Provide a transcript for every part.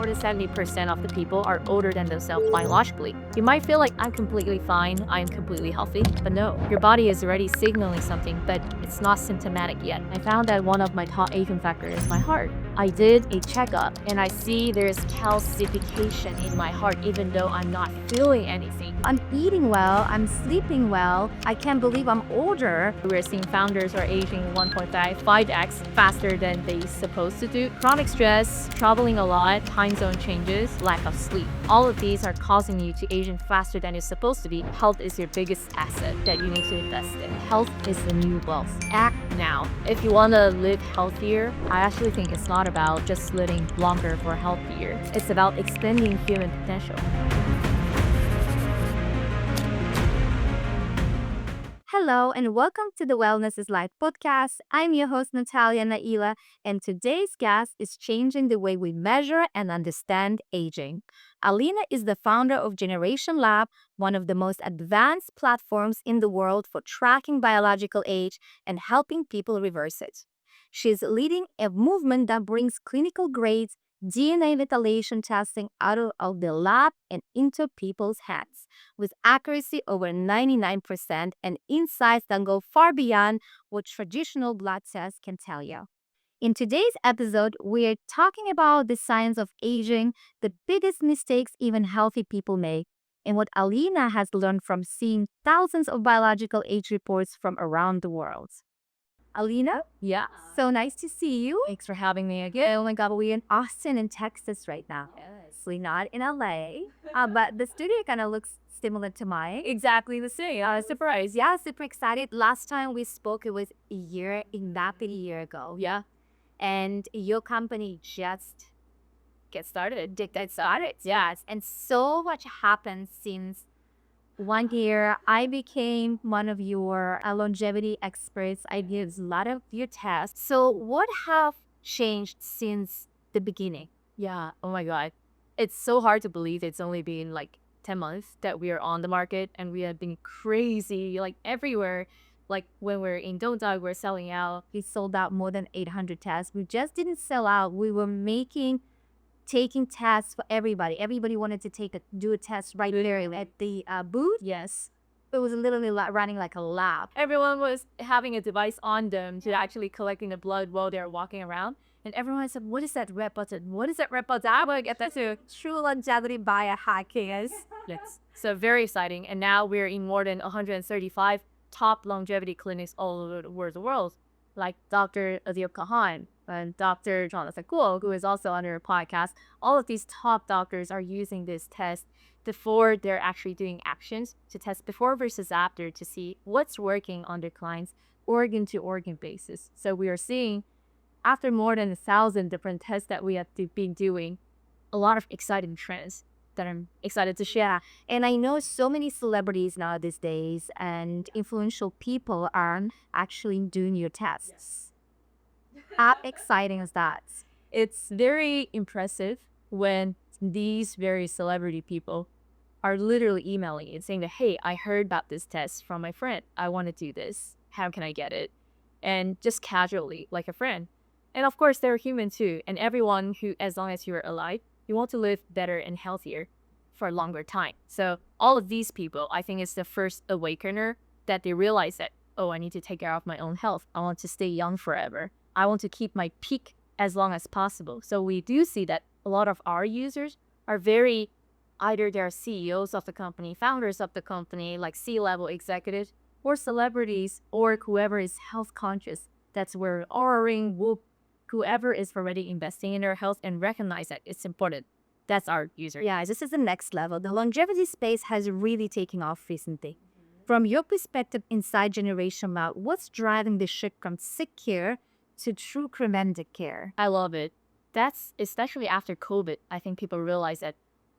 40 to 70% of the people are older than themselves biologically. You might feel like I'm completely fine, I'm completely healthy, but no, your body is already signaling something, but it's not symptomatic yet. I found that one of my top aging factors is my heart. I did a checkup and I see there's calcification in my heart even though I'm not feeling anything. I'm eating well, I'm sleeping well, I can't believe I'm older. We're seeing founders are aging 5x faster than they supposed to do. Chronic stress, traveling a lot, time zone changes, lack of sleep. All of these are causing you to aging faster than you're supposed to be. Health is your biggest asset that you need to invest in. Health is the new wealth. Act now. If you want to live healthier, I actually think it's not about just living longer or healthier. It's about extending human potential. Hello and welcome to the Wellness is Life podcast. I'm your host Natalia Naila, and today's guest is changing the way we measure and understand aging. Alina is the founder of Generation Lab, one of the most advanced platforms in the world for tracking biological age and helping people reverse it. She's leading a movement that brings clinical grade DNA methylation testing out of the lab and into people's hands, with accuracy over 99% and insights that go far beyond what traditional blood tests can tell you. In today's episode, we're talking about the science of aging, the biggest mistakes even healthy people make, and what Alina has learned from seeing thousands of biological age reports from around the world. Alina? Yeah. So nice to see you. Thanks for having me again. Oh my God, we're in Austin in Texas right now. Yes. We're not in LA, but the studio kind of looks similar to mine. Exactly the same. Surprise. Yeah, super excited. Last time we spoke, it was exactly a year ago. Yeah. And your company just Get started. started. Yes. And so much happened since 1 year. I became one of your longevity experts. I did a lot of your tests. So what have changed since the beginning? Yeah. Oh my God. It's so hard to believe it's only been like 10 months that we are on the market and we have been crazy like everywhere. Like when we're in Don't Dog, we're selling out. We sold out more than 800 tests. We just didn't sell out. We were taking tests for everybody. Everybody wanted to do a test right there at the booth. Yes. It was literally running like a lab. Everyone was having a device on them to actually collecting the blood while they're walking around. And everyone said, what is that red button? What is that red button? I want to get that too. True longevity biohackers. Yes. So very exciting. And now we're in more than 135 top longevity clinics all over the world, like Dr. Adil Kahan and Dr. Jonathan Kuo, who is also on our podcast. All of these top doctors are using this test before they're actually doing actions to test before versus after to see what's working on their clients organ to organ basis. So we are seeing after more than 1,000 different tests that we have been doing, a lot of exciting trends that I'm excited to share. And I know so many celebrities now these days and influential people are actually doing your tests. How exciting is that? It's very impressive when these very celebrity people are literally emailing and saying that, hey, I heard about this test from my friend. I want to do this. How can I get it? And just casually, like a friend. And of course, they're human too. And everyone who, as long as you're alive, you want to live better and healthier for a longer time. So all of these people, I think it's the first awakener that they realize that, oh, I need to take care of my own health. I want to stay young forever. I want to keep my peak as long as possible. So we do see that a lot of our users are either they're CEOs of the company, founders of the company, like C-level executives, or celebrities, or whoever is health conscious. That's where Oring, Whoop, whoever is already investing in their health and recognize that it's important. That's our user. Yeah, this is the next level. The longevity space has really taken off recently. From your perspective inside Generation Lab, what's driving the shift from sick care to true preventive care? I love it. That's especially after COVID. I think people realize that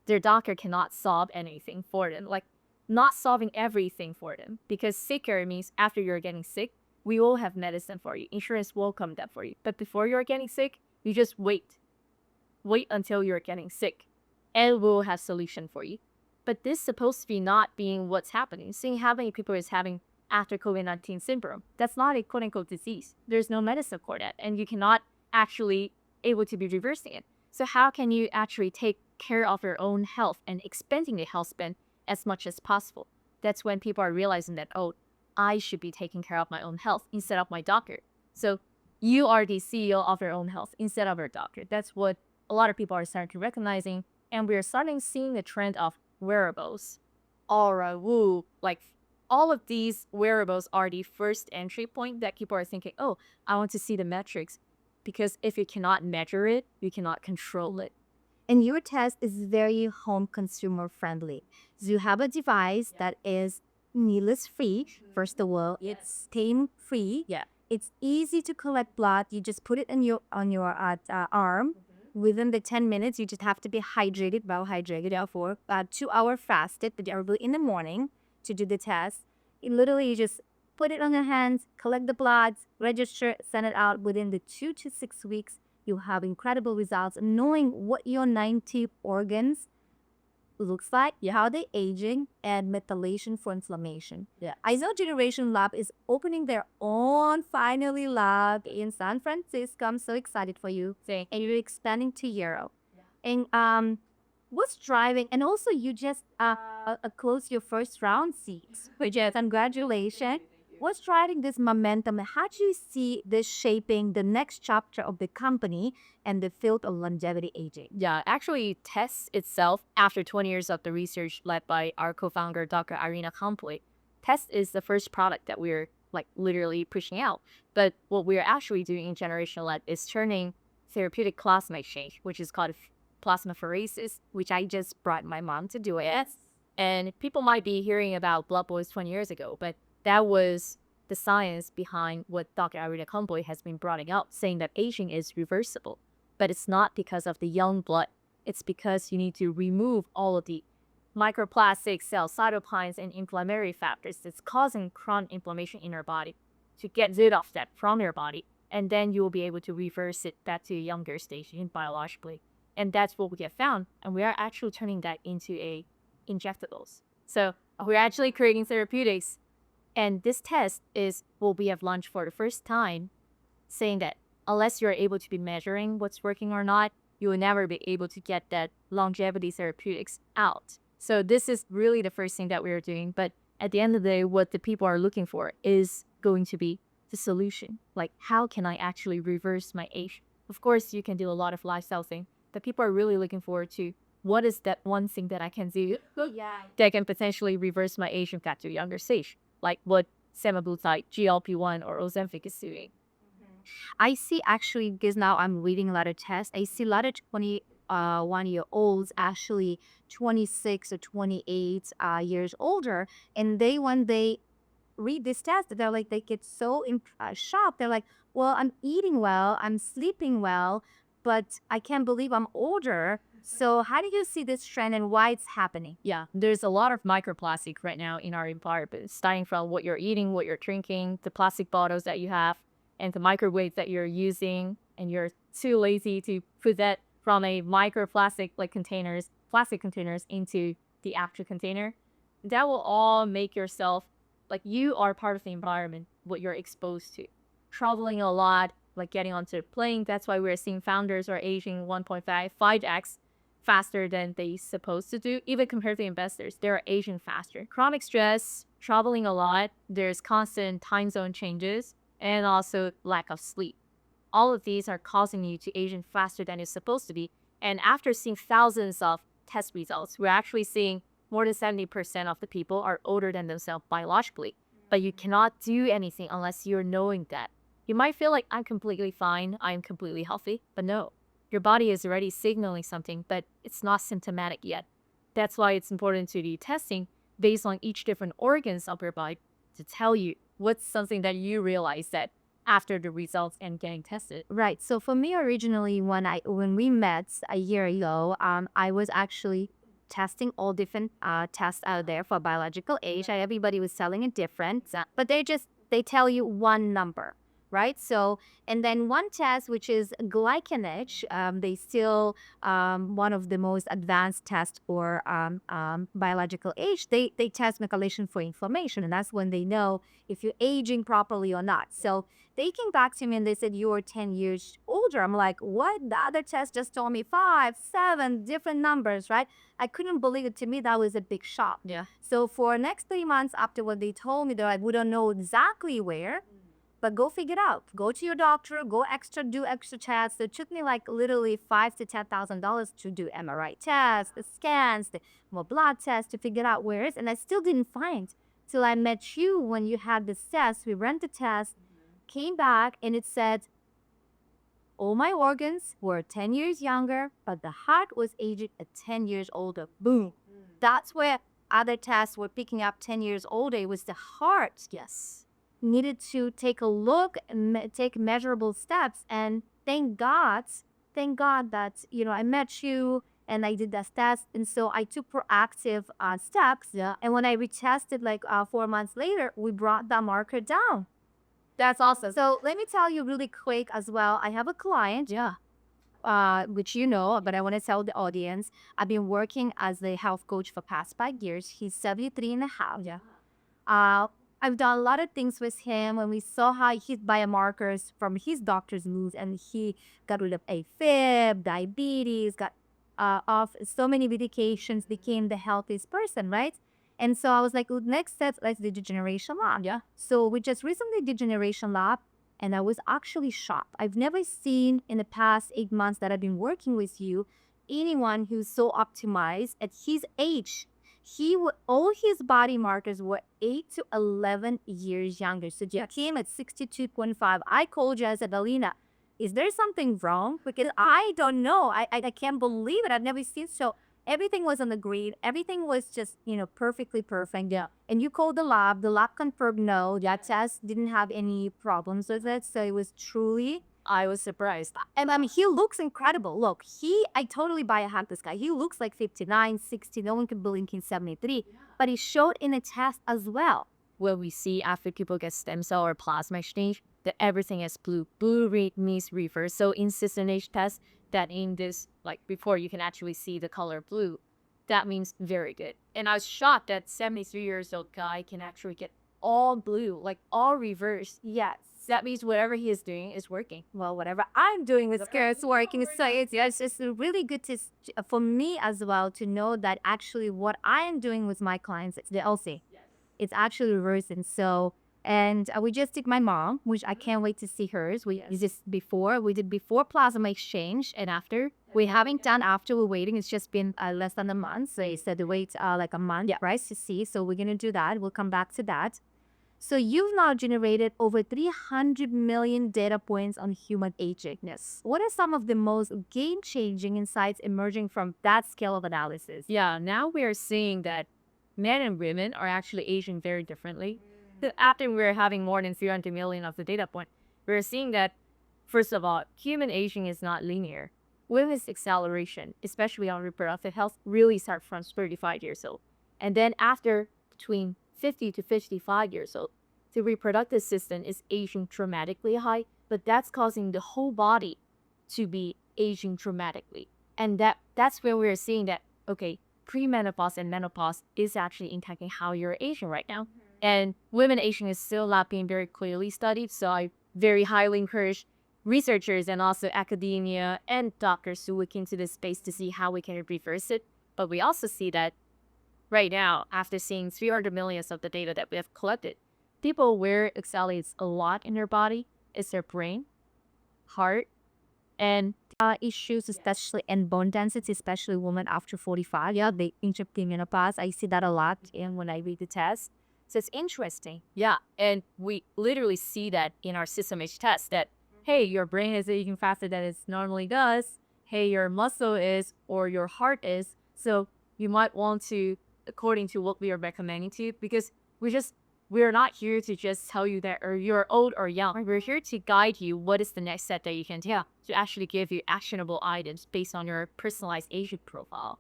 their doctor cannot solve anything for them, like not solving everything for them. Because sick care means after you're getting sick, we will have medicine for you. Insurance will come that for you. But before you're getting sick, you just wait. Wait until you're getting sick, and we'll have solution for you. But this supposed to be not being what's happening. Seeing how many people is having after COVID-19 syndrome. That's not a quote-unquote disease. There's no medicine for that, and you cannot actually able to be reversing it. So how can you actually take care of your own health and expanding the health span as much as possible? That's when people are realizing that, oh, I should be taking care of my own health instead of my doctor. So you are the CEO of your own health instead of your doctor. That's what a lot of people are starting to recognizing. And we're starting seeing the trend of wearables, aura, woo, like all of these wearables are the first entry point that people are thinking, oh, I want to see the metrics. Because if you cannot measure it, you cannot control it. And your test is very home consumer friendly. So you have a device that is needless free. First of all, it's stain free. Yeah. It's easy to collect blood. You just put it in your arm. Within the 10 minutes, you just have to be hydrated, well hydrated. Therefore, 2 hour fasted, but early in the morning to do the test. It literally you just put it on your hands, collect the blood, register, send it out within the 2 to 6 weeks. You have incredible results knowing what your 90 organs looks like, how they aging, and methylation for inflammation. Yeah. I know Generation Lab is opening their own finally lab in San Francisco. I'm so excited for you. Thank And you're expanding to Europe. Yeah. And what's driving? And also you just closed your first round seats, which is congratulations. What's driving this momentum? How do you see this shaping the next chapter of the company and the field of longevity aging? Yeah, actually, TESS itself, after 20 years of the research led by our co-founder, Dr. Alina Rui, TESS is the first product that we're like literally pushing out. But what we're actually doing in Generation Lab is turning therapeutic plasma exchange, which is called plasmapheresis, which I just brought my mom to do it. And people might be hearing about blood boys 20 years ago, but that was the science behind what Dr. Alina Rui has been brought out, saying that aging is reversible. But it's not because of the young blood. It's because you need to remove all of the microplastics, cells, cytokines, and inflammatory factors that's causing chronic inflammation in our body to get rid of that from your body. And then you will be able to reverse it back to a younger stage biologically. And that's what we have found. And we are actually turning that into a injectables. So we're actually creating therapeutics. And this test is what we have launched for the first time, saying that unless you're able to be measuring what's working or not, you will never be able to get that longevity therapeutics out. So this is really the first thing that we're doing. But at the end of the day, what the people are looking for is going to be the solution. Like, how can I actually reverse my age? Of course, you can do a lot of lifestyle things, but people are really looking forward to what is that one thing that I can do that can potentially reverse my age and get to a younger stage, like what semaglutide, GLP-1, or Ozempic is doing. I see actually, because now I'm reading a lot of tests, I see a lot of 21-year-olds, actually 26 or 28 years older. And when they read this test, they're like, they get so shocked. They're like, well, I'm eating well, I'm sleeping well, but I can't believe I'm older. So how do you see this trend and why it's happening? Yeah, there's a lot of microplastic right now in our environment, starting from what you're eating, what you're drinking, the plastic bottles that you have, and the microwaves that you're using, and you're too lazy to put that from a microplastic like plastic containers into the actual container. That will all make yourself like you are part of the environment, what you're exposed to. Traveling a lot, like getting onto a plane, that's why we're seeing founders are aging 5x faster than they supposed to do, even compared to investors. They're aging faster. Chronic stress, traveling a lot, there's constant time zone changes, and also lack of sleep. All of these are causing you to age faster than you're supposed to be. And after seeing thousands of test results, we're actually seeing more than 70% of the people are older than themselves biologically. But you cannot do anything unless you're knowing that. You might feel like I'm completely fine, I'm completely healthy, but no. Your body is already signaling something, but it's not symptomatic yet. That's why it's important to do testing based on each different organs of your body to tell you what's something that you realize that after the results and getting tested. Right. So for me, originally, when we met a year ago, I was actually testing all different tests out there for biological age. And everybody was selling it different, but they tell you one number. right? So, and then one test, which is glycanage, they still one of the most advanced tests for biological age. They test methylation for inflammation, and that's when they know if you're aging properly or not. So they came back to me and they said, you are 10 years older. I'm like, what? The other test just told me 5, 7 different numbers, right? I couldn't believe it. To me, that was a big shock. Yeah. So for next 3 months after what they told me, they're like, we don't know exactly where, but go figure it out. Go to your doctor, do extra tests. So it took me like literally $5,000 to $10,000 to do MRI tests, the scans, the more blood tests to figure out where it is. And I still didn't find till I met you when you had this test. We ran the test, came back, and it said all my organs were 10 years younger, but the heart was aged at 10 years older. Boom. That's where other tests were picking up 10 years older. It was the heart. Yes. Needed to take a look and take measurable steps. And thank God that, I met you and I did that test. And so I took proactive steps. Yeah. And when I retested like 4 months later, we brought that marker down. That's awesome. So let me tell you really quick as well. I have a client, Yeah. which you know, but I want to tell the audience. I've been working as a health coach for past 5 years. He's 73 and a half. Yeah. I've done a lot of things with him when we saw how his biomarkers from his doctor's moves, and he got rid of AFib, diabetes, got off so many medications, became the healthiest person, right? And so I was like, next step, let's do the generation lab. Yeah. So we just recently did generation lab, and I was actually shocked. I've never seen in the past 8 months that I've been working with you anyone who's so optimized at his age. All his body markers were 8 to 11 years younger. So he came at 62.5. I called you, I said, Alina, is there something wrong? Because I don't know. I can't believe it. I've never seen so. Everything was on the grid. Everything was just, perfectly perfect. Yeah. And you called the lab. The lab confirmed no, that test didn't have any problems with it. So it was truly, I was surprised. and he looks incredible. Look, I totally buy a hand this guy. He looks like 59, 60. No one can believe he's 73. But he showed in a test as well. What we see after people get stem cell or plasma exchange, that everything is blue. Blue means reverse. So in cystinogen test, that in this, like before you can actually see the color blue, that means very good. And I was shocked that 73 years old guy can actually get all blue, like all reverse. Yes. That means whatever he is doing is working. Well, whatever I'm doing with Scarce working. So it's just really good for me as well to know that actually what I am doing with my clients, it's the LC. It's actually reversing. So, and we just did my mom, which I can't wait to see hers. We did before plasma exchange and after. We haven't done after, we're waiting. It's just been less than a month. So they said to wait like a month, right, to see. So we're going to do that. We'll come back to that. So you've now generated over 300 million data points on human agingness. What are some of the most game-changing insights emerging from that scale of analysis? Yeah, now we're seeing that men and women are actually aging very differently. After we're having more than 300 million of the data point, we're seeing that, first of all, human aging is not linear. Women's acceleration, especially on reproductive health, really starts from 35 years old. And then after between 50 to 55 years old, the reproductive system is aging dramatically high, but that's causing the whole body to be aging dramatically. And that's where we're seeing that, okay, premenopause and menopause is actually impacting how you're aging right now. And women aging is still not being very clearly studied, so I very highly encourage researchers and also academia and doctors to look into this space to see how we can reverse it. But we also see that right now, after seeing 300 million of the data that we have collected, people where it accelerates a lot in their body is their brain, heart, and issues, especially in bone density, especially women after 45. Yeah, they enter menopause. I see that a lot when I read the test. So it's interesting. Yeah, and we literally see that in our system age test that, hey, your brain is aging faster than it normally does. Hey, your muscle is, or your heart is. So you might want to, according to what we are recommending to you, because we're not here to just tell you that or you're old or young. We're here to guide you what is the next step that you can take to actually give you actionable items based on your personalized aging profile.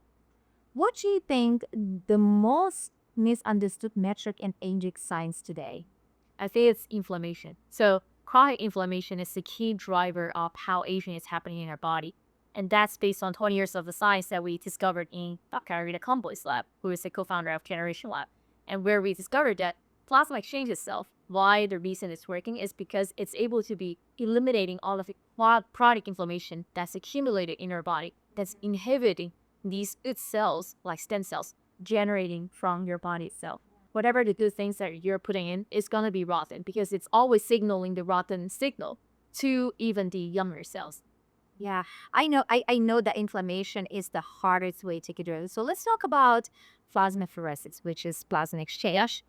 What do you think the most misunderstood metric in aging science today? I think it's inflammation. So chronic inflammation is the key driver of how aging is happening in our body. And that's based on 20 years of the science that we discovered in Dr. Alina Rui lab, who is the co-founder of Generation Lab, and where we discovered that plasma exchange itself, why the reason it's working is because it's able to be eliminating all of the chronic inflammation that's accumulated in our body, that's inhibiting these good cells, like stem cells, generating from your body itself. Whatever the good things that you're putting in is going to be rotten because it's always signaling the rotten signal to even the younger cells. Yeah, I know. I know that inflammation is the hardest way to get rid of it. So let's talk about plasmapheresis, which is plasma exchange,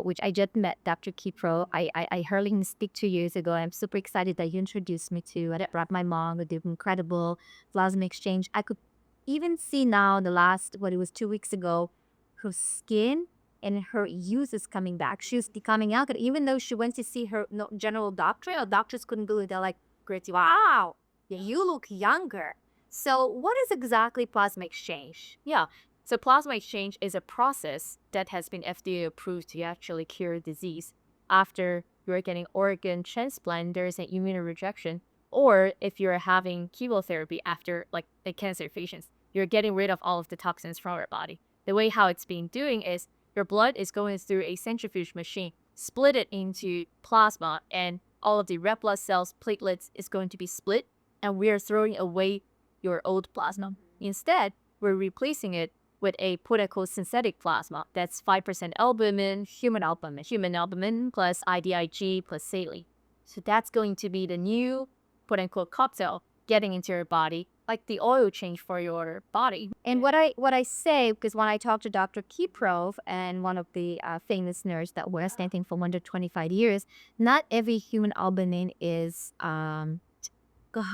which I just met Dr. Kipro. I heard him speak 2 years ago. I'm super excited that you introduced me to. I brought my mom with the incredible plasma exchange. I could even see now the last, what it was 2 weeks ago, her skin and her youth is coming back. She was becoming younger. Even though she went to see her general doctor, or doctors couldn't believe it. They're like, great, wow. Yeah, you look younger. So what is exactly plasma exchange? Yeah. So plasma exchange is a process that has been FDA approved to actually cure disease. After you're getting organ transplant, there is an immunorejection. Or if you're having chemotherapy after like the cancer patients, you're getting rid of all of the toxins from your body. The way how it's being doing is your blood is going through a centrifuge machine, split it into plasma, and all of the red blood cells, platelets is going to be split, and we are throwing away your old plasma. Instead, we're replacing it with a quote-unquote synthetic plasma that's 5% albumin, human albumin plus IDIG plus saline. So that's going to be the new quote-unquote cocktail getting into your body, like the oil change for your body. And what I say, because when I talked to Dr. Kiprov and one of the famous nurses that was standing for 125 years, not every human albumin is how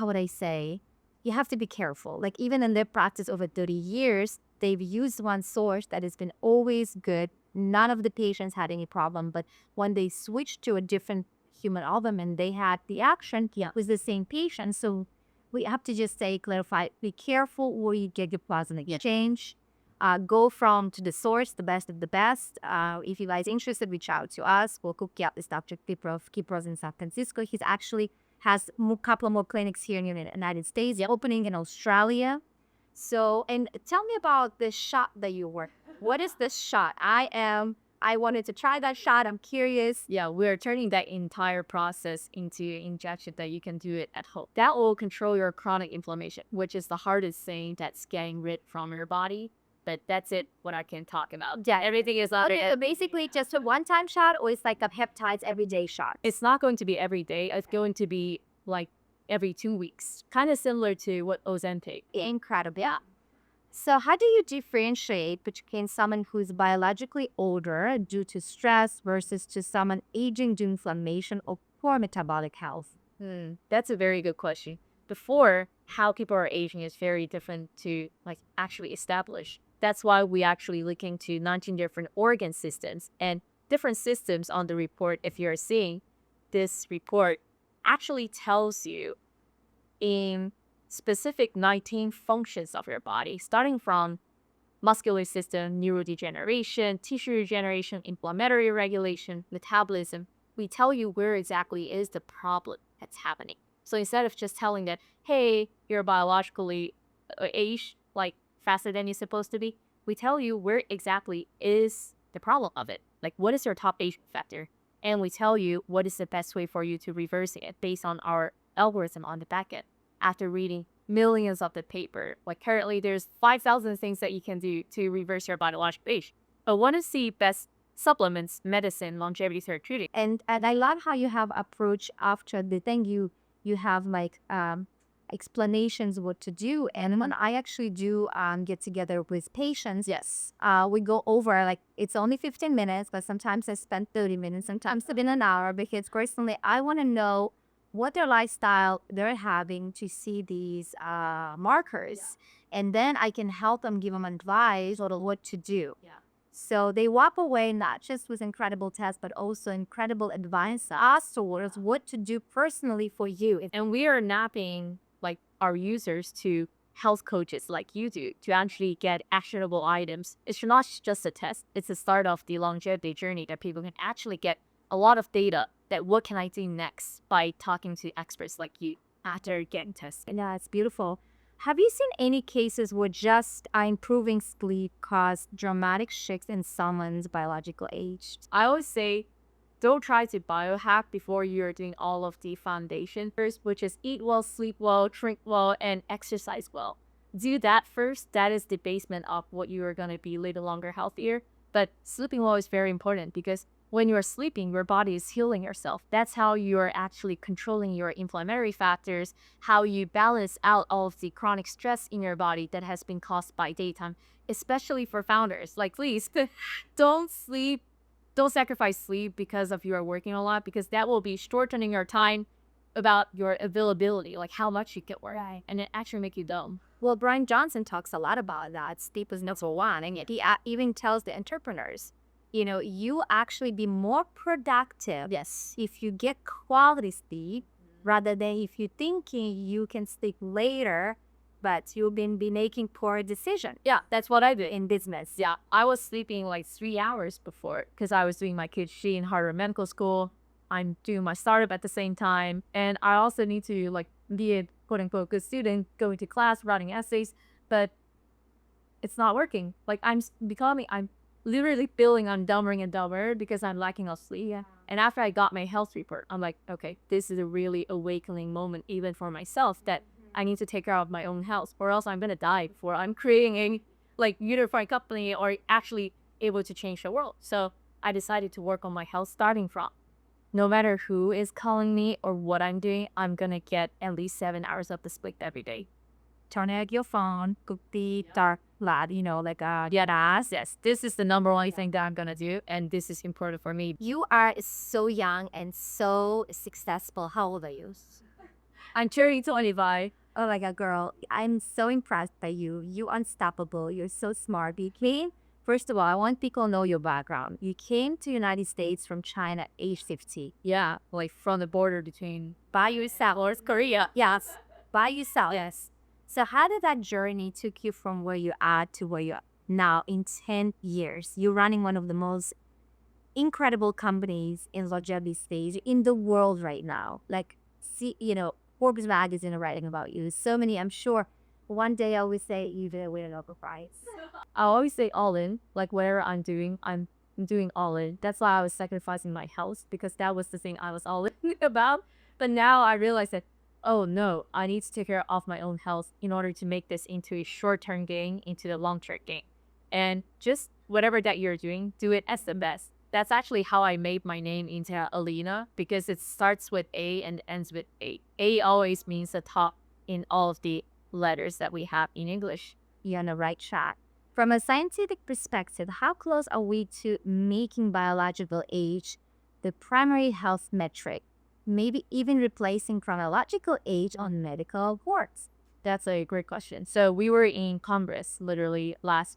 would I say? You have to be careful. Like even in their practice over 30 years, they've used one source that has been always good. None of the patients had any problem. But when they switched to a different human albumin, they had the action with the same patient. So we have to just say, clarify, be careful where you get your plasma exchange. Go from to the source, the best of the best. If you guys interested, reach out to us. We'll cook you up this Dr. Kiprov in San Francisco. He's actually has a couple more clinics here in the United States, opening in Australia. So, and tell me about this shot that you work. What is this shot? I wanted to try that shot. I'm curious. Yeah, we're turning that entire process into injection that you can do it at home. That will control your chronic inflammation, which is the hardest thing that's getting rid from your body. But that's it, what I can talk about. Yeah, everything is not. Okay, so basically just a one-time shot, or it's like a peptides everyday shot? It's not going to be every day. It's going to be like every 2 weeks, kind of similar to what Ozempic. Incredible. Yeah. So how do you differentiate between someone who's biologically older due to stress versus to someone aging due to inflammation or poor metabolic health? That's a very good question. Before, how people are aging is very different to like actually establish. That's why we actually look into 19 different organ systems and different systems on the report. If you're seeing this report actually tells you in specific 19 functions of your body, starting from muscular system, neurodegeneration, tissue regeneration, inflammatory regulation, metabolism. We tell you where exactly is the problem that's happening. So instead of just telling that, hey, you're biologically aged like faster than you're supposed to be, we tell you where exactly is the problem of it. Like, what is your top aging factor? And we tell you what is the best way for you to reverse it based on our algorithm on the back end. After reading millions of the paper, like currently there's 5,000 things that you can do to reverse your biological age. But one of the best supplements, medicine, longevity therapeutic. And I love how you have approach after the thing you have like explanations what to do. And when I actually do get together with patients, Yes. we go over like it's only 15 minutes, but sometimes I spend 30 minutes, sometimes it's been an hour, because personally I want to know what their lifestyle they're having to see these markers. And then I can help them, give them advice on what to do. Yeah. So they walk away not just with incredible tests, but also incredible advice afterwards, what to do personally for you. And we are mapping like our users to health coaches like you do to actually get actionable items. It's not just a test. It's the start of the longevity journey that people can actually get a lot of data that what can I do next by talking to experts like you after getting tested. Yeah, it's beautiful. Have you seen any cases where just improving sleep caused dramatic shifts in someone's biological age? I always say, don't try to biohack before you're doing all of the foundation first, which is eat well, sleep well, drink well, and exercise well. Do that first. That is the basement of what you are going to be little longer healthier. But sleeping well is very important because when you are sleeping, your body is healing yourself. That's how you are actually controlling your inflammatory factors, how you balance out all of the chronic stress in your body that has been caused by daytime, especially for founders. Like, please don't sleep, don't sacrifice sleep because of you are working a lot, because that will be shortening your time about your availability, like how much you can work, Right. and it actually make you dumb. Well, Brian Johnson talks a lot about that. Sleep is number one. And he even tells the entrepreneurs, you actually be more productive Yes. if you get quality sleep rather than if you're thinking you can sleep later, but you've been be making poor decision Yeah, that's what I did. in business. Yeah, I was sleeping like 3 hours before because I was doing my PhD in Harvard Medical School. I'm doing my startup at the same time. And I also need to like be a quote unquote good student, going to class, writing essays, but it's not working. Like I'm literally feeling I'm dumber and dumber because I'm lacking of sleep. Yeah. And after I got my health report, I'm like, okay, this is a really awakening moment even for myself that I need to take care of my own health or else I'm gonna die before I'm creating a like unified company or actually able to change the world. So I decided to work on my health starting from no matter who is calling me or what I'm doing, I'm gonna get at least 7 hours of the sleep every day. Turn off your phone, cook the dark light, like Yeah, yes, this is the number one thing that I'm gonna do, and this is important for me. you are so young and so successful. How old are you? I'm turning 25. Oh my God, girl, I'm so impressed by you. You unstoppable. You're so smart. You came, first of all, I want people to know your background. You came to United States from China age 50. Yeah, like from the border between By yourself. North Korea. Yes, by yourself. Yes. So how did that journey took you from where you are to where you are now in 10 years? You're running one of the most incredible companies in longevity stage in the world right now. Like, see, Forbes magazine are writing about you. So many, I'm sure one day I will say you will win a Nobel Prize. I always say all in, like whatever I'm doing all in. That's why I was sacrificing my health because that was the thing I was all in about. But now I realize that, oh no, I need to take care of my own health in order to make this into a short-term gain, into the long-term gain. And just whatever that you're doing, do it as the best. That's actually how I made my name into Alina because it starts with A and ends with A. A always means the top in all of the letters that we have in English. You're on the right track. From a scientific perspective, how close are we to making biological age the primary health metric, maybe even replacing chronological age on medical reports? That's a great question. So we were in Congress literally last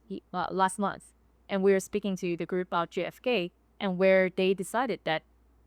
month, and we were speaking to the group about JFK, and where they decided that,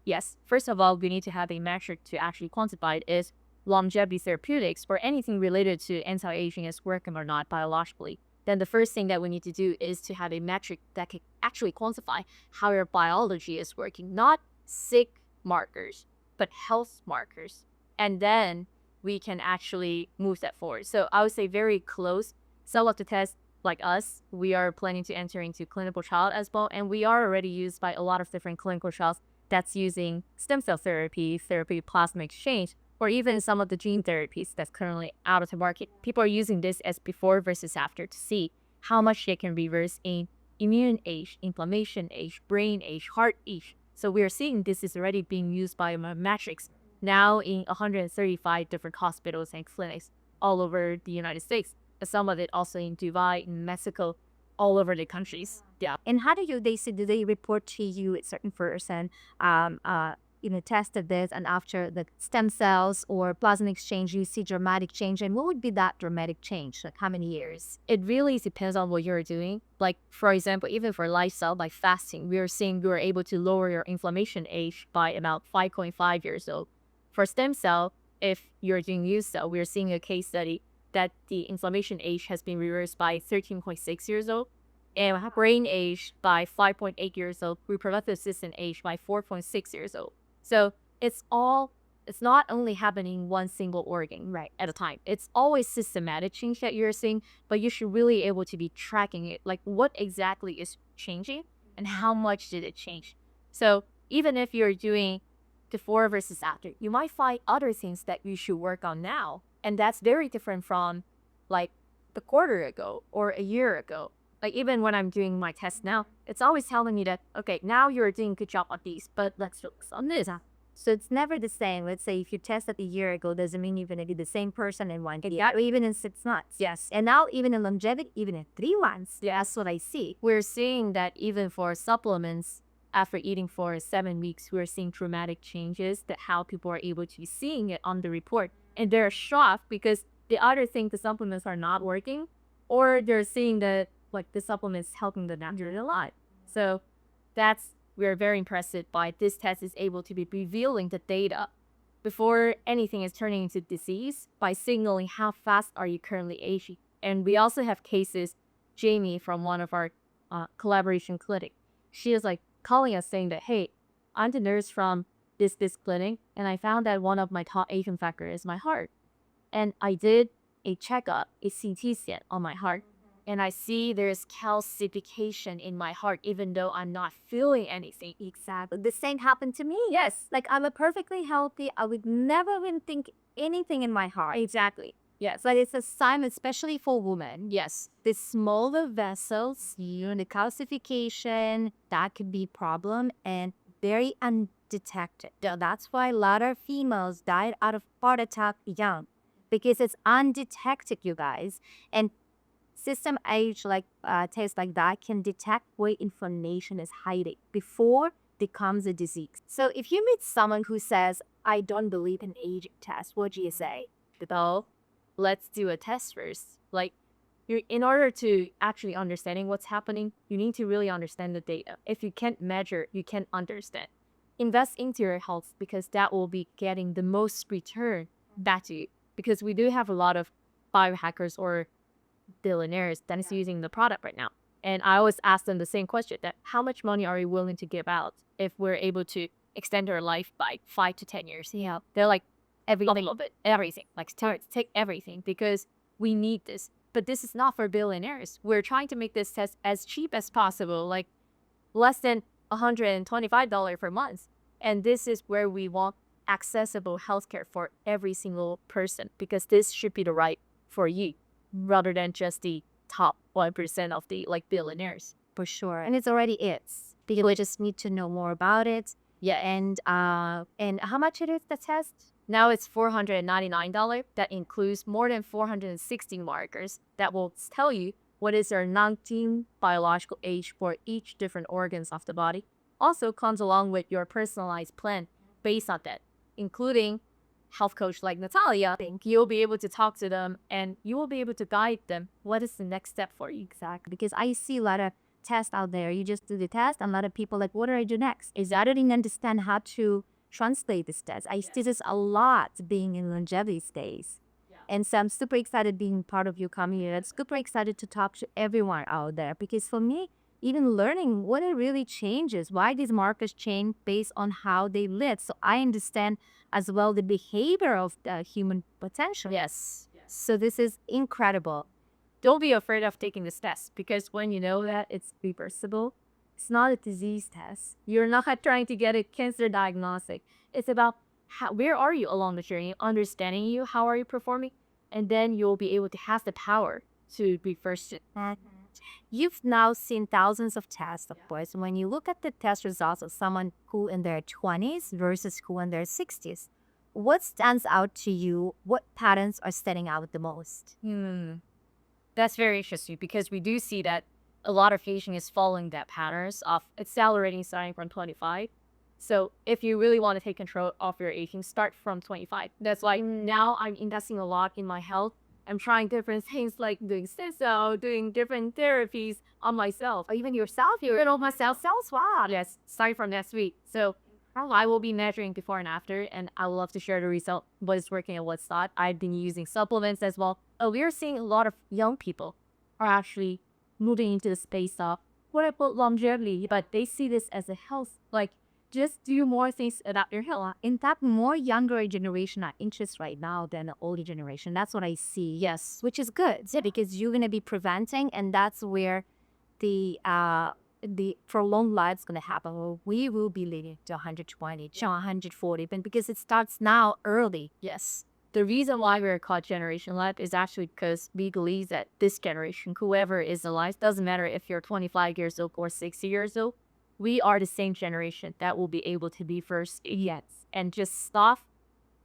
yes, first of all, we need to have a metric to actually quantify it is longevity therapeutics or anything related to anti-aging is working or not biologically. Then the first thing that we need to do is to have a metric that can actually quantify how your biology is working, not sick markers, but health markers. And then we can actually move that forward. So I would say very close. Some of the tests, like us, we are planning to enter into clinical trial as well. And we are already used by a lot of different clinical trials that's using stem cell therapy plasma exchange, or even some of the gene therapies that's currently out of the market. People are using this as before versus after to see how much they can reverse in immune age, inflammation age, brain age, heart age. So we are seeing this is already being used by metrics now in 135 different hospitals and clinics all over the United States. Some of it also in Dubai, in Mexico, all over the countries. Yeah. And how do they report to you a certain person, tested this and after the stem cells or plasma exchange, you see dramatic change? And what would be that dramatic change? Like how many years? It really depends on what you're doing. Like, for example, even for lifestyle, by fasting, we are seeing we are able to lower your inflammation age by about 5.5 years old. For stem cell, if you're doing use cell, we're seeing a case study that the inflammation age has been reversed by 13.6 years old, and brain age by 5.8 years old, reproductive system age by 4.6 years old. So it's not only happening one single organ Right. at a time. It's always systematic change that you're seeing, but you should really able to be tracking it. Like what exactly is changing and how much did it change? So even if you're doing before versus after, you might find other things that you should work on now. And that's very different from like a quarter ago or a year ago. Like even when I'm doing my test now, it's always telling me that, okay, now you're doing a good job on these, but let's focus on this. So it's never the same. Let's say if you tested a year ago, doesn't mean you're going to be the same person in 1 year, Yeah. or even in 6 months. Yes. And now even in longevity, even in 3 months, Yeah. that's what I see. We're seeing that even for supplements, after eating for 7 weeks, we're seeing dramatic changes that how people are able to be seeing it on the report. And they're shocked because they either think the supplements are not working or they're seeing that like the supplements helping them naturally a lot. So we're very impressed by this test is able to be revealing the data before anything is turning into disease by signaling how fast are you currently aging. And we also have cases, Jamie from one of our collaboration clinic, she is like calling us saying that, hey, I'm the nurse from this clinic, and I found that one of my top aging factor is my heart. And I did a checkup, a CT scan on my heart, and I see there's calcification in my heart, even though I'm not feeling anything. Exactly. The same happened to me. Yes, Like I'm a perfectly healthy. I would never even think anything in my heart. exactly. Yes, But it's a sign, especially for women. yes, The smaller vessels, the calcification, that could be problem and very undetected. That's why a lot of females died out of heart attack young because it's undetected, you guys. And system age like tests like that can detect where inflammation is hiding before becomes a disease. So if you meet someone who says, I don't believe in aging tests, what do you say? though, let's do a test first. Like, in order to actually understanding what's happening, you need to really understand the data. If you can't measure, you can't understand. Invest into your health because that will be getting the most return back to you. Because we do have a lot of biohackers or billionaires that is using the product right now. And I always ask them the same question that how much money are you willing to give out if we're able to extend our life by 5 to 10 years? Yeah. They're like everything of it, everything. Like take everything because we need this. But this is not for billionaires. We're trying to make this test as cheap as possible, like less than $125 per month. And this is where we want accessible healthcare for every single person because this should be the right for you rather than just the top 1% of the like billionaires. For sure. And it's already is because we just need to know more about it. Yeah. And how much it is the test? Now it's $499. That includes more than 460 markers that will tell you what is your 19 biological age for each different organs of the body. Also comes along with your personalized plan based on that, including health coach like Natalia. You'll be able to talk to them and you will be able to guide them. What is the next step for you? Exactly. Because I see a lot of tests out there. You just do the test, and a lot of people like, what do I do next? Is I don't even understand how to translate this test. I see this a lot being in longevity stays. And so I'm super excited being part of your community. I'm super excited to talk to everyone out there because for me, even learning what it really changes, why these markers change based on how they live. So I understand as well the behavior of the human potential. Yes. So this is incredible. Don't be afraid of taking this test because when you know that it's reversible, it's not a disease test. You're not trying to get a cancer diagnostic. It's about where are you along the journey, understanding you, how are you performing, and then you'll be able to have the power to reverse it. You've now seen thousands of tests, of course. When you look at the test results of someone who in their 20s versus who in their 60s, what stands out to you? What patterns are standing out the most? That's very interesting because we do see that a lot of aging is following that patterns of accelerating starting from 25. So if you really want to take control of your aging, start from 25. That's why now I'm investing a lot in my health. I'm trying different things like doing stem cell, doing different therapies on myself. Or even yourself, you're Myself, cell swab. Yes, starting from next week. So I will be measuring before and after, and I would love to share the result, what is working and what's not. I've been using supplements as well. We're seeing a lot of young people are actually moving into the space of quote unquote longevity, but they see this as a health, like Just do more things about your health. In fact, more younger generation are interested right now than the older generation. That's what I see. Yes. Which is good, because you're gonna be preventing, and that's where the prolonged life is gonna happen. Well, we will be living to 120, to 140, but because it starts now early. Yes. The reason why we're called Generation Life is actually because we believe that this generation, whoever is alive, doesn't matter if you're 25 years old or 60 years old, we are the same generation that will be able to be first yet and just stop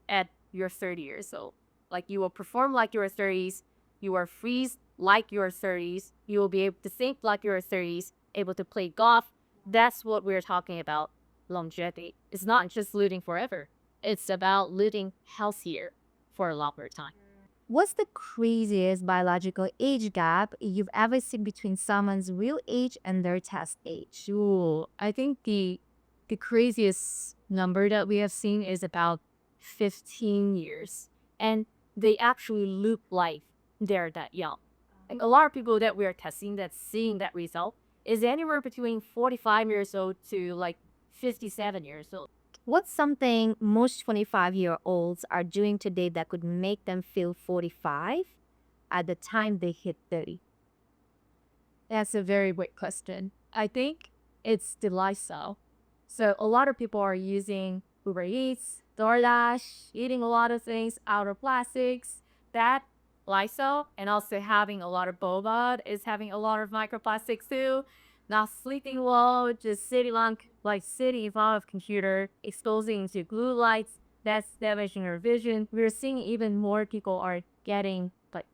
at your 30 years old. Like you will perform like your 30s, you are freeze like your 30s, you will be able to think like your 30s, able to play golf. That's what we're talking about longevity. It's not just living forever. It's about living healthier for a longer time. What's the craziest biological age gap you've ever seen between someone's real age and their test age? Ooh, I think the craziest number that we have seen is about 15 years. And they actually look like they're that young. Like a lot of people that we are testing that's seeing that result is anywhere between 45 years old to like 57 years old. What's something most 25-year-olds are doing today that could make them feel 45 at the time they hit 30? That's a very big question. I think it's the lifestyle. So a lot of people are using Uber Eats, DoorDash, eating a lot of things out of plastics. That lifestyle and also having a lot of boba is having a lot of microplastics too. Not sleeping well, just sitting on sitting in front of computer, exposing to blue lights, that's damaging our vision. We're seeing even more people are getting like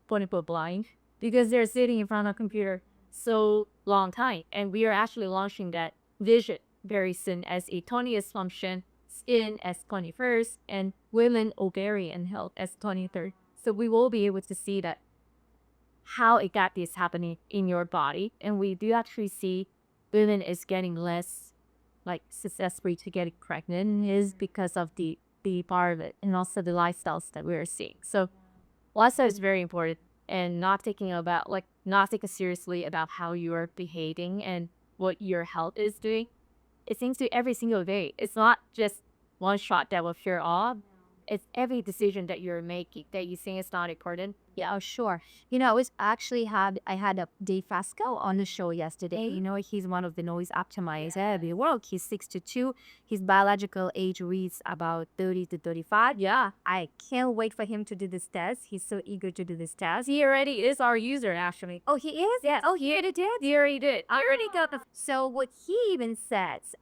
quote unquote blind because they're sitting in front of a computer so long time. And we are actually launching that vision very soon as a 20th function, skin as 21st, and women ovarian health as 23rd. So we will be able to see that how exactly is happening in your body. And we do actually see women is getting less like successful to getting pregnant is because of the part of it and also the lifestyles that we're seeing. So lifestyle is very important and not taking seriously about how you are behaving and what your health is doing. It seems to every single day. It's not just one shot that will cure all. It's every decision that you're making that you think is not important. Yeah, oh, sure. I had a Dave Fasco on the show yesterday. He's one of the noise optimizers in the world. He's 6'2". His biological age reads about 30 to 35. Yeah. I can't wait for him to do this test. He's so eager to do this test. He already is our user, actually. Oh, he is? Yes. Oh, he already did? He already did. I already got the. So what he even says,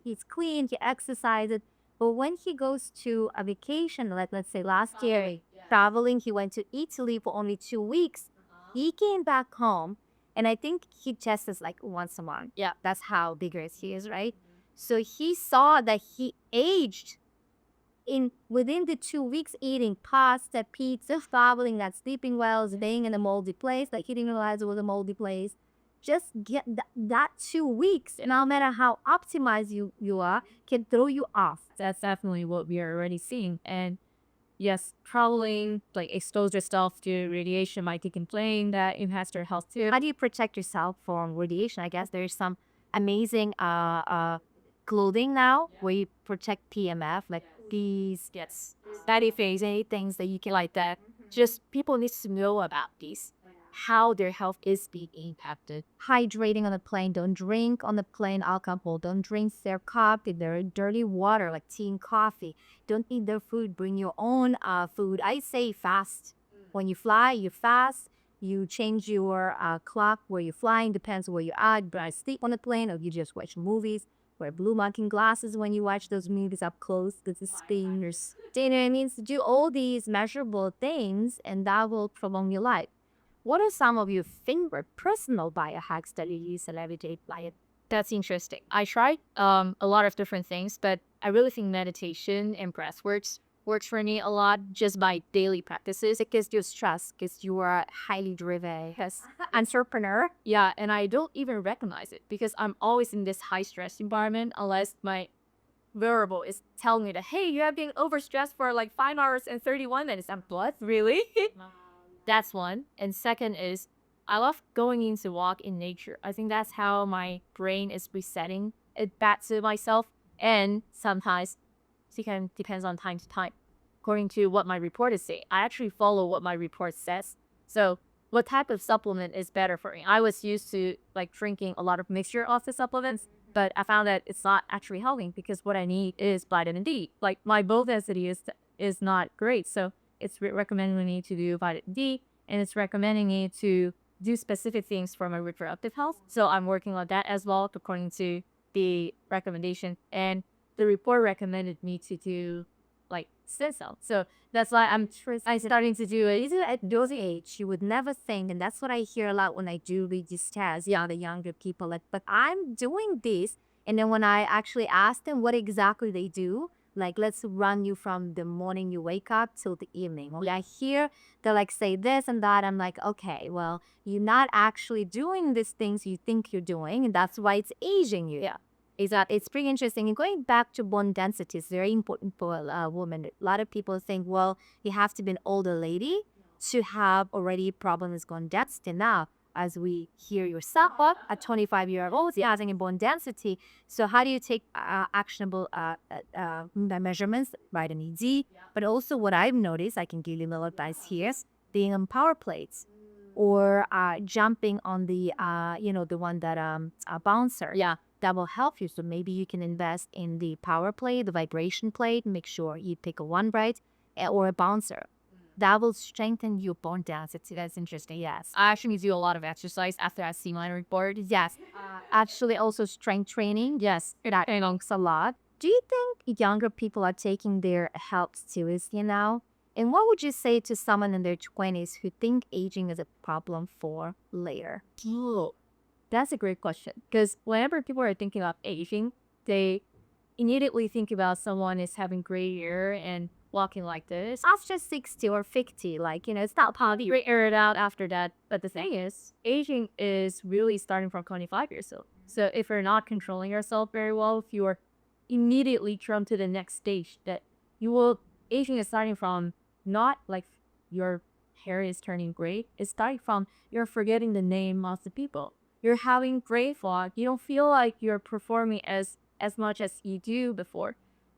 he's clean, he exercises, but when he goes to a vacation, like let's say last year, traveling, he went to Italy for only 2 weeks. He came back home, and I think he tests like once a month. Yeah. That's how vigorous he is, right? So he saw that he aged within the 2 weeks, eating pasta, pizza, traveling, not sleeping well, staying in a moldy place, like he didn't realize it was a moldy place. Just get that 2 weeks, and no matter how optimized you are, can throw you off. That's definitely what we are already seeing. And yes, traveling, like expose yourself to radiation might be complaining that impacts your health too. How do you protect yourself from radiation? I guess there's some amazing clothing now where you protect PMF, like these Body phase, any things that you can like that. Just people need to know about these, how their health is being impacted. Hydrating on the plane. Don't drink on the plane alcohol. Don't drink their coffee, their dirty water like tea and coffee. Don't eat their food. Bring your own food. I say fast. When you fly, you fast. You change your clock where you're flying. Depends where you are. But sleep on the plane, or you just watch movies. Wear blue marking glasses when you watch those movies up close. This is fingers. You know what I mean? So do all these measurable things, and that will prolong your life. What are some of your favorite personal biohacks that you use in everyday life? That's interesting. I tried a lot of different things, but I really think meditation and breath works for me a lot just by daily practices. Because you're stressed, because you are highly driven, yes, entrepreneur. Yeah, and I don't even recognize it because I'm always in this high stress environment unless my wearable is telling me that, hey, you have been overstressed for like 5 hours and 31 minutes. I'm what? Really? That's one. And second is I love going into walk in nature. I think that's how my brain is resetting it back to myself. And sometimes it can depends on time to time. According to what my report is saying, I actually follow what my report says. So what type of supplement is better for me? I was used to like drinking a lot of mixture of the supplements, but I found that it's not actually helping because what I need is vitamin D. Like my bone density is not great, so it's recommending me to do vitamin D, and it's recommending me to do specific things for my reproductive health. So I'm working on that as well, according to the recommendation. And the report recommended me to do like stem cell. So that's why I starting to do it. Even at those age, you would never think, and that's what I hear a lot when I do read these tests. Yeah, the younger people, like, but I'm doing this. And then when I actually ask them what exactly they do, like, let's run you from the morning you wake up till the evening. When I hear they like say this and that, I'm like, okay, well, you're not actually doing these things you think you're doing, and that's why it's aging you. Yeah. Exactly. It's pretty interesting. And going back to bone density is very important for a woman. A lot of people think, well, you have to be an older lady to have already problems with bone density. Now, as we hear yourself up at 25-year-old, you're having a bone density. So how do you take actionable measurements, vitamin D? But also what I've noticed, I can give you a little advice here, being on power plates or jumping on the, the one that bouncer. Yeah. That will help you. So maybe you can invest in the power plate, the vibration plate. Make sure you pick a one right or a bouncer. That will strengthen your bone density. That's interesting. Yes. I actually do a lot of exercise after I see my report. Yes. Actually, also strength training. Yes. That helps a lot. Do you think younger people are taking their health seriously now? And what would you say to someone in their 20s who think aging is a problem for later? Oh, that's a great question. Because whenever people are thinking about aging, they immediately think about someone is having gray hair and walking like this. After 60 or 50, like, it's not Probably air it out after that. But the thing is, aging is really starting from 25 years old. So if you're not controlling yourself very well, if you are immediately jump to the next stage, that you will, aging is starting from not like your hair is turning gray. It's starting from you're forgetting the name of the people. You're having gray fog. You don't feel like you're performing as much as you do before.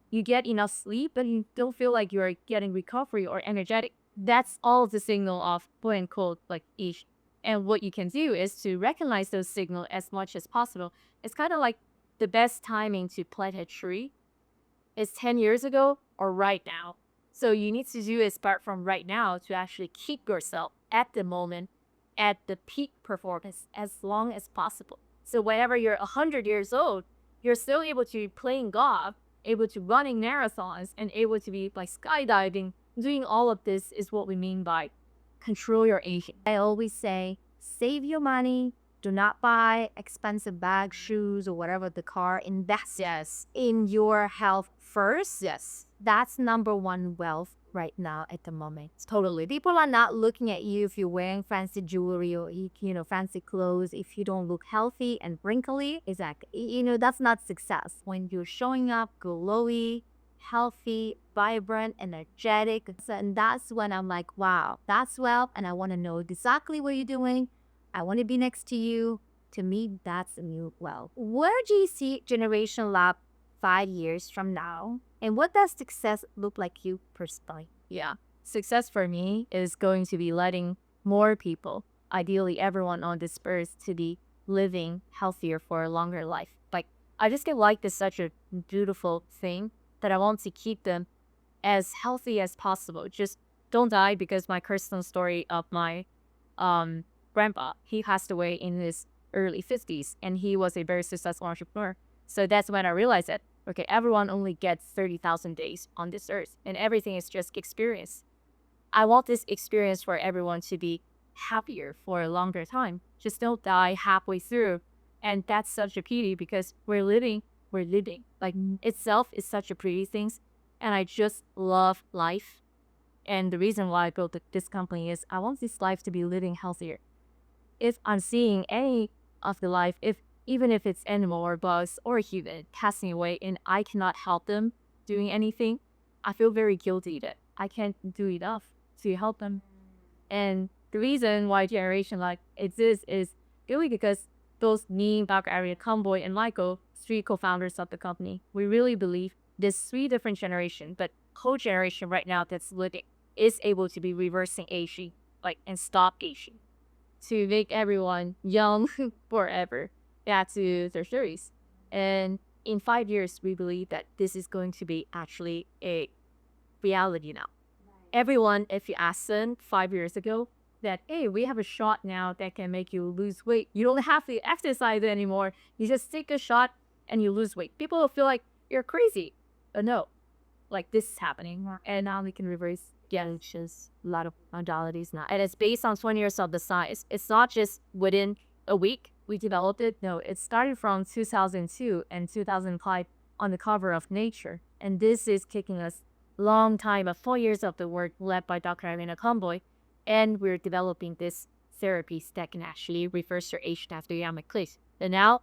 You get enough sleep, but you don't feel like you're getting recovery or energetic. That's all the signal of quote unquote like age. And what you can do is to recognize those signals as much as possible. It's kind of like the best timing to plant a tree is 10 years ago or right now. So you need to do is start from right now to actually keep yourself at the moment at the peak performance as long as possible. So whenever you're 100 years old, you're still able to be playing golf, able to running marathons, and able to be like skydiving. Doing all of this is what we mean by control your aging. I always say, save your money. Do not buy expensive bags, shoes, or whatever the car. Invest in your health first. Yes. That's number one wealth right now at the moment. Totally. People are not looking at you if you're wearing fancy jewelry or, fancy clothes. If you don't look healthy and wrinkly, exactly. That's not success. When you're showing up glowy, healthy, vibrant, energetic. And that's when I'm like, wow, that's wealth. And I want to know exactly what you're doing. I want to be next to you. To me, that's a new wealth. Where do you see Generation Lab 5 years from now? And what does success look like you personally? Yeah. Success for me is going to be letting more people, ideally everyone on this earth, to be living healthier for a longer life. Like, I just get like this such a beautiful thing that I want to keep them as healthy as possible. Just don't die, because my personal story of my grandpa, he passed away in his early 50s and he was a very successful entrepreneur. So that's when I realized that, okay, everyone only gets 30,000 days on this earth and everything is just experience. I want this experience for everyone to be happier for a longer time. Just don't die halfway through. And that's such a pity, because we're living. Like, itself is such a pretty thing. And I just love life. And the reason why I built this company is I want this life to be living healthier. If I'm seeing any of the life, even if it's animal or bugs or human passing away and I cannot help them doing anything, I feel very guilty that I can't do enough to help them. And the reason why Generation like exists is really because Both me, Dr. Arya Comboy, and Michael, three co-founders of the company, we really believe there's three different generations, but whole generation right now that's living is able to be reversing aging, like, and stop aging, to make everyone young forever, back to their 30s. And in 5 years, we believe that this is going to be actually a reality now. Everyone, if you ask them 5 years ago that, hey, we have a shot now that can make you lose weight, you don't have to exercise anymore. You just take a shot and you lose weight. People will feel like you're crazy. But no, like this is happening. And now we can reverse. Yeah, it's just a lot of modalities now. And it's based on 20 years of the science. It's not just within a week we developed it. No, it started from 2002 and 2005 on the cover of Nature. And this is kicking us long time of 4 years of the work led by Dr. Alina Comboy. And we're developing this therapies that can actually reverse your age after you have a cliff. And now,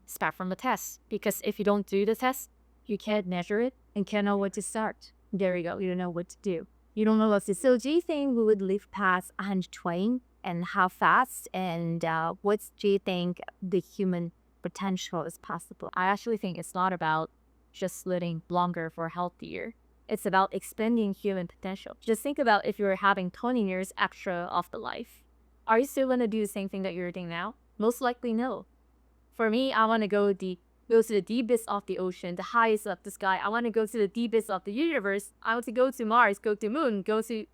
start from the test. Because if you don't do the test, you can't measure it and can't know what to start. There you go. You don't know what to do. You don't know what to do. So do you think we would live past 120 and how fast? And what do you think the human potential is possible? I actually think it's not about just living longer for healthier. It's about expanding human potential. Just think about if you're having 20 years extra of the life. Are you still going to do the same thing that you're doing now? Most likely no. For me, I want to go to the deepest of the ocean, the highest of the sky. I want to go to the deepest of the universe. I want to go to Mars, go to moon, go to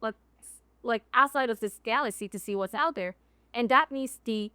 like outside of this galaxy to see what's out there. And that means the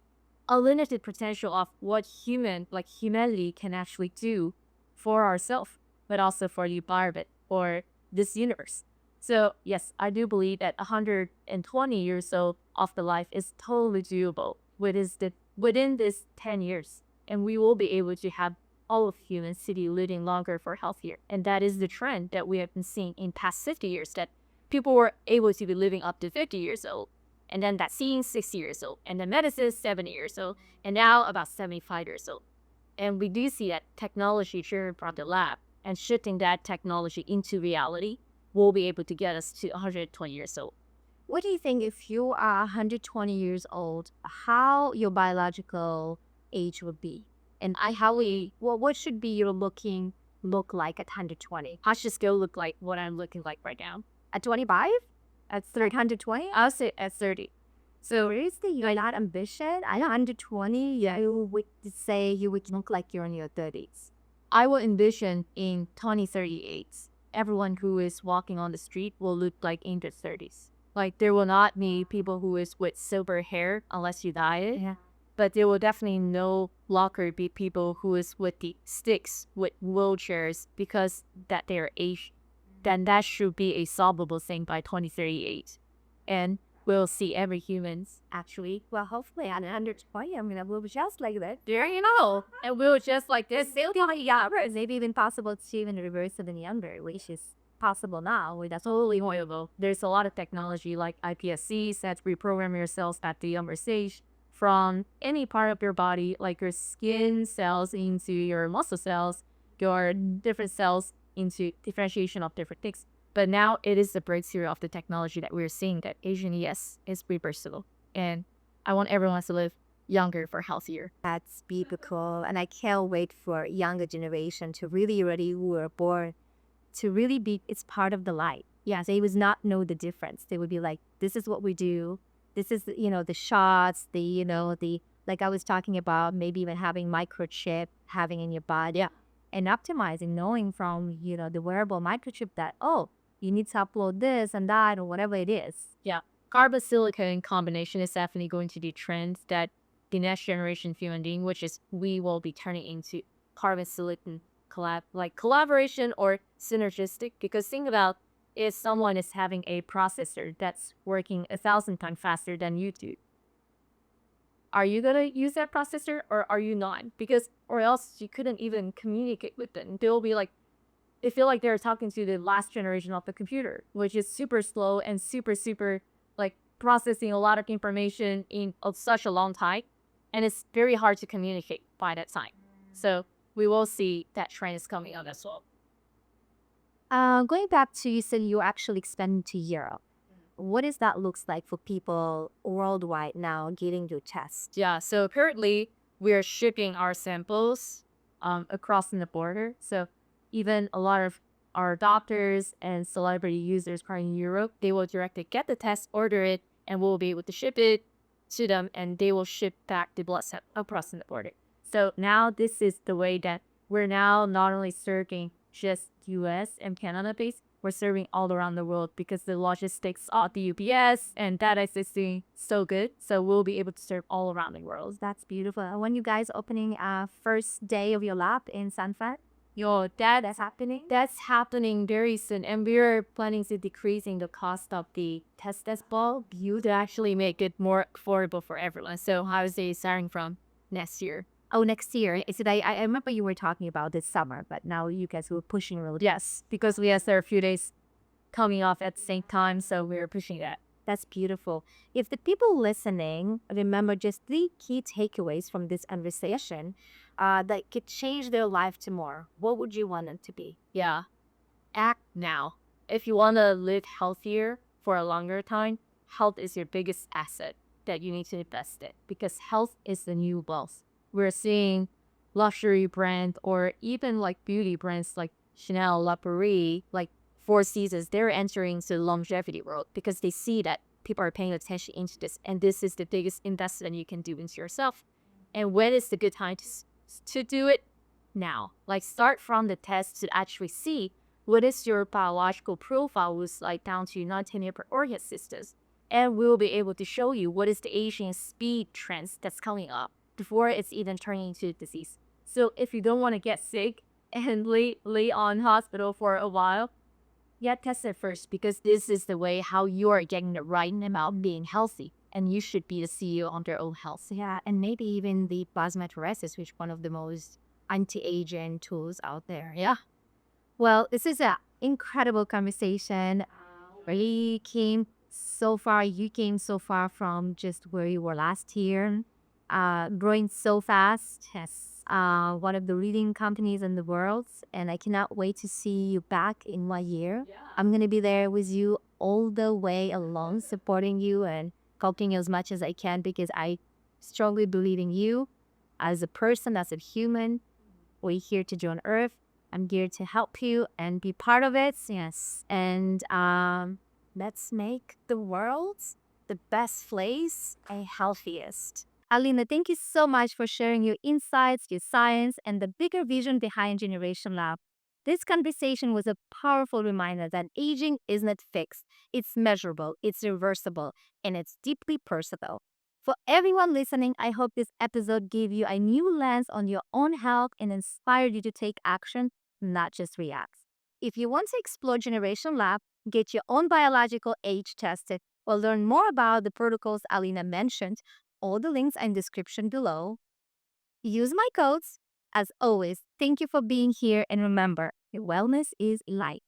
unlimited potential of what humanity can actually do for ourselves, but also for the environment or this universe. So yes, I do believe that 120 years old of the life is totally doable within this 10 years. And we will be able to have all of humanity living longer for healthier. And that is the trend that we have been seeing in past 50 years, that people were able to be living up to 50 years old. And then vaccine 60 years old. And then medicine 70 years old. And now about 75 years old. And we do see that technology driven from the lab and shifting that technology into reality will be able to get us to 120 years old. What do you think if you are 120 years old, how your biological age would be? And what should be your look like at 120? I should still look like what I'm looking like right now. At 25? At 120? I'll say at 30. So where is that ambition? At 120, you would say you would look like you're in your 30s. I will envision in 2038, everyone who is walking on the street will look like in their 30s. Like there will not be people who is with silver hair unless you dye it. Yeah. But there will definitely no longer be people who is with the sticks, with wheelchairs, because that they are aged. Then that should be a solvable thing by 2038. And we'll see every humans actually. Well, hopefully at 120, I'm gonna move just like that. There you know. And we'll just like this. It's maybe even possible to even reverse it in younger, which is possible now. That's totally horrible. There's a lot of technology like iPSCs that reprogram your cells at the younger stage from any part of your body, like your skin cells into your muscle cells, your different cells into differentiation of different things. But now it is the breakthrough of the technology that we're seeing that aging, yes, is reversible. And I want everyone to live younger for healthier. That's biblical. And I can't wait for younger generation to really who were born to really be, it's part of the life. Yeah, they would not know the difference. They would be like, this is what we do. This is, the shots, like I was talking about, maybe even having microchip, having in your body. Yeah. And optimizing, knowing from, the wearable microchip that, oh, you need to upload this and that or whatever it is. Yeah. Carbon silicon combination is definitely going to be trend that the next generation human being, which is we will be turning into carbon silicon collaboration or synergistic. Because think about if someone is having a processor that's working 1,000 times faster than you do. Are you gonna use that processor or are you not? Because or else you couldn't even communicate with them. They'll be like, they feel like they're talking to the last generation of the computer, which is super slow and super like processing a lot of information in such a long time, and it's very hard to communicate by that time. So we will see that trend is coming up as well. Going back to, you said you actually expanding to Europe. What does that looks like for people worldwide now getting your test? Yeah, so apparently we're shipping our samples across the border. So even a lot of our doctors and celebrity users are in Europe, they will directly get the test, order it, and we'll be able to ship it to them, and they will ship back the blood sample across the border. So now this is the way that we're now not only serving just US and Canada based, we're serving all around the world because the logistics of the UPS and data is doing so good. So we'll be able to serve all around the world. That's beautiful. And when you guys opening first day of your lab in San Fran? That's happening. That's happening very soon, and we're planning to decreasing the cost of the test as well. You to actually make it more affordable for everyone. So I was starting from next year. Oh, next year. Is it? I remember you were talking about this summer, but now you guys were pushing really. Yes, because we have there are a few days coming off at the same time, so we're pushing that. That's beautiful. If the people listening remember just 3 key takeaways from this conversation that could change their life to more, what would you want them to be? Yeah, act now. If you want to live healthier for a longer time, health is your biggest asset that you need to invest in because health is the new wealth. We're seeing luxury brands or even like beauty brands like Chanel, La Prairie, like Four Seasons, they're entering the longevity world because they see that people are paying attention into this, and this is the biggest investment you can do into yourself. And when is the good time to do it? Now. Like start from the test to actually see what is your biological profile was like down to non-tenure per organ systems. And we'll be able to show you what is the aging speed trends that's coming up before it's even turning into a disease. So if you don't want to get sick and lay on hospital for a while, get tested first because this is the way how you are getting the right amount of being healthy. And you should be the CEO on their own health. Yeah, and maybe even the plasmapheresis, which is one of the most anti-aging tools out there. Yeah. Well, this is an incredible conversation. Really came so far. You came so far from just where you were last year, growing so fast. Yes. One of the leading companies in the world, and I cannot wait to see you back in 1 year. Yeah. I'm gonna be there with you all the way along, supporting you and helping you as much as I can because I strongly believe in you as a person, as a human. We're here to join Earth. I'm here to help you and be part of it. Yes. And let's make the world the best place and healthiest. Alina, thank you so much for sharing your insights, your science, and the bigger vision behind Generation Lab. This conversation was a powerful reminder that aging isn't fixed, it's measurable, it's reversible, and it's deeply personal. For everyone listening, I hope this episode gave you a new lens on your own health and inspired you to take action, not just react. If you want to explore Generation Lab, get your own biological age tested, or learn more about the protocols Alina mentioned, all the links are in the description below. Use my codes. As always, thank you for being here, and remember, your wellness is light.